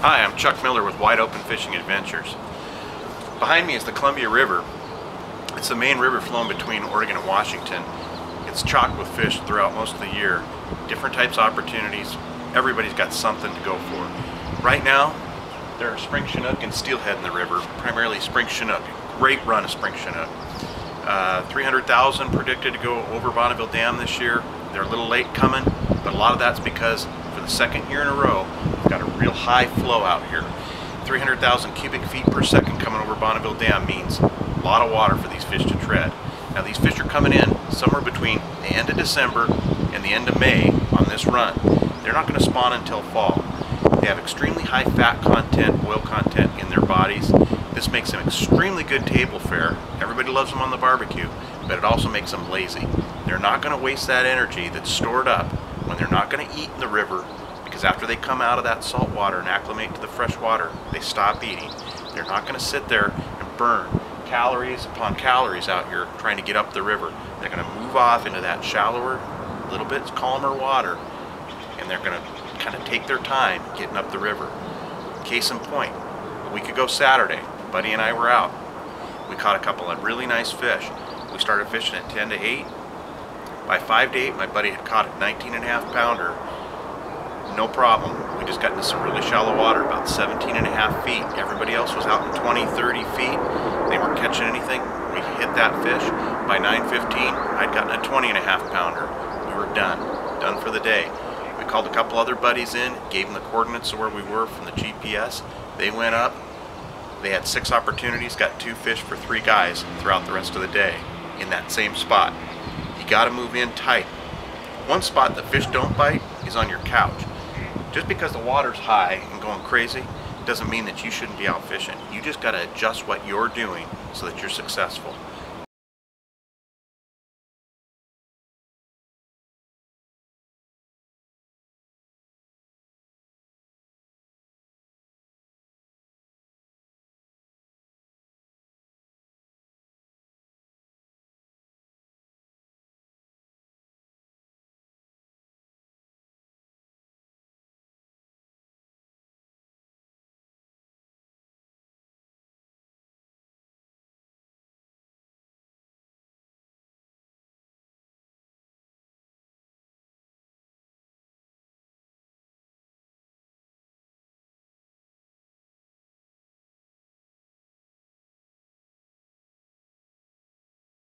Hi, I'm Chuck Miller with Wide Open Fishing Adventures. Behind me is the Columbia River. It's the main river flowing between Oregon and Washington. It's chocked with fish throughout most of the year. Different types of opportunities. Everybody's got something to go for. Right now, there are spring chinook and steelhead in the river, primarily spring chinook. Great run of spring chinook. 300,000 predicted to go over Bonneville Dam this year. They're a little late coming, but a lot of that's because for the second year in a row, we've got a real high flow out here. 300,000 cubic feet per second coming over Bonneville Dam means a lot of water for these fish to tread. Now these fish are coming in somewhere between the end of December and the end of May on this run. They're not going to spawn until fall. They have extremely high fat content, oil content in their bodies. This makes them extremely good table fare. Everybody loves them on the barbecue, but it also makes them lazy. They're not going to waste that energy that's stored up when they're not going to eat in the river, because after they come out of that salt water and acclimate to the fresh water, they stop eating. They're not going to sit there and burn calories upon calories out here trying to get up the river. They're going to move off into that shallower, little bit calmer water, and they're going to kind of take their time getting up the river. Case in point, a week ago Saturday, Buddy and I were out. We caught a couple of really nice fish. We started fishing at 10 to 8. By 5 to 8, my buddy had caught a 19.5 pounder. No problem. We just got into some really shallow water, about 17.5 feet. Everybody else was out in 20, 30 feet. They weren't catching anything. We hit that fish. By 9:15, I'd gotten a 20.5 pounder. We were done for the day. We called a couple other buddies in, gave them the coordinates of where we were from the GPS. They went up. They had 6 opportunities, got 2 fish for 3 guys throughout the rest of the day in that same spot. You got to move in tight. One spot the fish don't bite is on your couch. Just because the water's high and going crazy doesn't mean that you shouldn't be out fishing. You just got to adjust what you're doing so that you're successful.